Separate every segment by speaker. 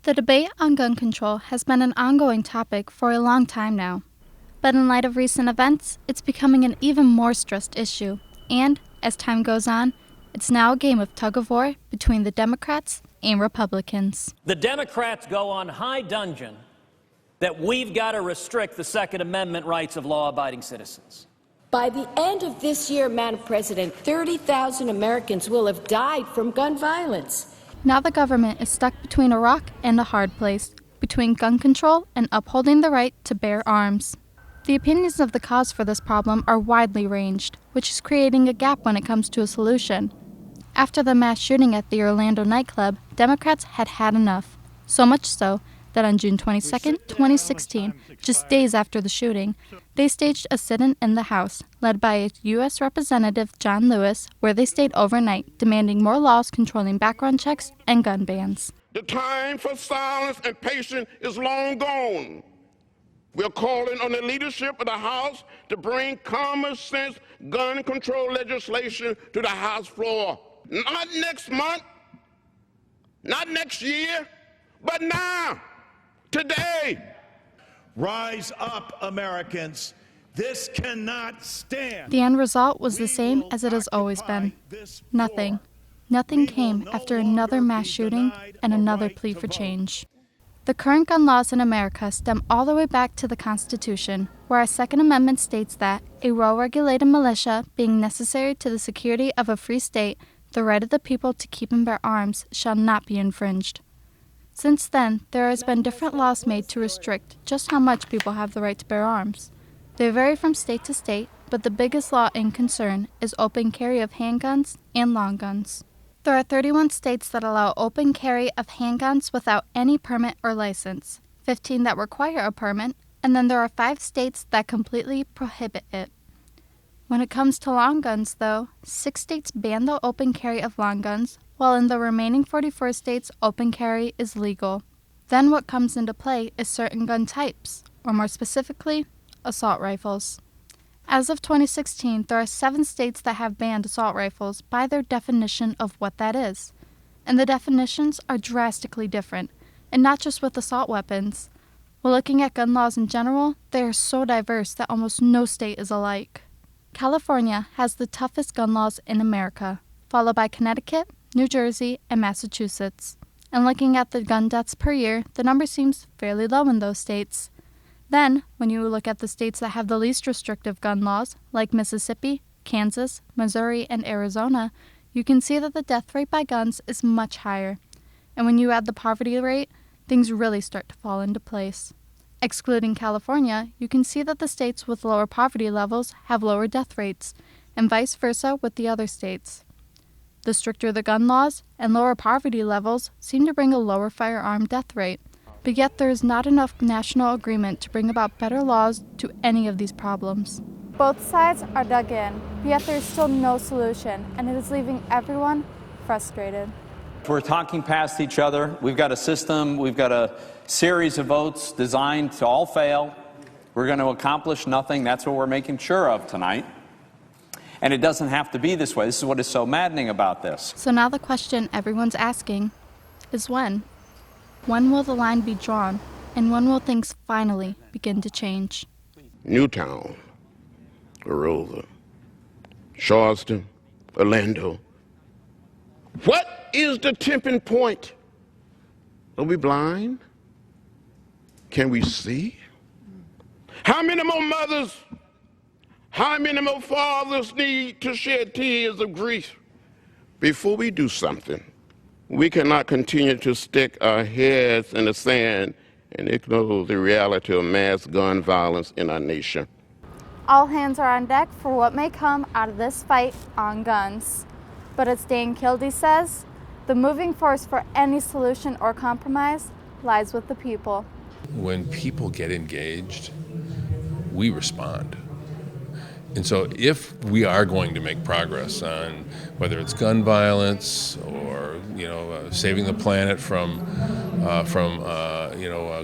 Speaker 1: The debate on gun control has been an ongoing topic for a long time now. But in light of recent events, it's becoming an even more stressed issue. And, as time goes on, it's now a game of tug-of-war between the Democrats and Republicans.
Speaker 2: The Democrats go on high dudgeon that we've got to restrict the Second Amendment rights of law-abiding citizens.
Speaker 3: By the end of this year, Madam President, 30,000 Americans will have died from gun violence.
Speaker 1: Now the government is stuck between a rock and a hard place, between gun control and upholding the right to bear arms. The opinions of the cause for this problem are widely ranged, which is creating a gap when it comes to a solution. After the mass shooting at the Orlando nightclub, Democrats had had enough, so much so that on June 22, 2016, just days after the shooting, they staged a sit-in in the House, led by U.S. Representative John Lewis, where they stayed overnight, demanding more laws controlling background checks and gun bans.
Speaker 4: The time for silence and patience is long gone. We're calling on the leadership of the House to bring common sense gun control legislation to the House floor. Not next month, not next year, but now. Today.
Speaker 5: Rise up, Americans. This cannot stand.
Speaker 1: The end result was the same as it has always been. Nothing. Nothing came after another mass shooting and another plea for change. The current gun laws in America stem all the way back to the Constitution, where our Second Amendment states that a well-regulated militia being necessary to the security of a free state, the right of the people to keep and bear arms shall not be infringed. Since then, there has been different laws made to restrict just how much people have the right to bear arms. They vary from state to state, but the biggest law in concern is open carry of handguns and long guns. There are 31 states that allow open carry of handguns without any permit or license, 15 that require a permit, and then there are 5 states that completely prohibit it. When it comes to long guns, though, 6 states ban the open carry of long guns, while in the remaining 44 states, open carry is legal. Then what comes into play is certain gun types, or more specifically, assault rifles. As of 2016, there are 7 states that have banned assault rifles by their definition of what that is. And the definitions are drastically different, and not just with assault weapons. While looking at gun laws in general, they are so diverse that almost no state is alike. California has the toughest gun laws in America, followed by Connecticut, New Jersey, and Massachusetts. And looking at the gun deaths per year, the number seems fairly low in those states. Then, when you look at the states that have the least restrictive gun laws, like Mississippi, Kansas, Missouri, and Arizona, you can see that the death rate by guns is much higher. And when you add the poverty rate, things really start to fall into place. Excluding California, you can see that the states with lower poverty levels have lower death rates, and vice versa with the other states. The stricter the gun laws and lower poverty levels seem to bring a lower firearm death rate, but yet there is not enough national agreement to bring about better laws to any of these problems. Both sides are dug in, but yet there is still no solution, and it is leaving everyone frustrated.
Speaker 6: We're talking past each other. We've got a system, we've got a series of votes designed to all fail. We're going to accomplish nothing. That's what we're making sure of tonight. And it doesn't have to be this way. This is what is so maddening about this.
Speaker 1: So now the question everyone's asking is when? When will the line be drawn, and when will things finally begin to change?
Speaker 4: Newtown, Aurora, Charleston, Orlando. What is the tipping point? Are we blind? Can we see? How many more mothers, how many more fathers need to shed tears of grief before we do something? We cannot continue to stick our heads in the sand and ignore the reality of mass gun violence in our nation.
Speaker 1: All hands are on deck for what may come out of this fight on guns. But as Dan Kildee says, the moving force for any solution or compromise lies with the people.
Speaker 7: When people get engaged, we respond. And so if we are going to make progress on whether it's gun violence or saving the planet from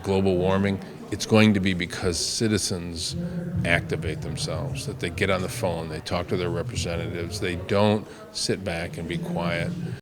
Speaker 7: global warming, it's going to be because citizens activate themselves, that they get on the phone, they talk to their representatives, they don't sit back and be quiet.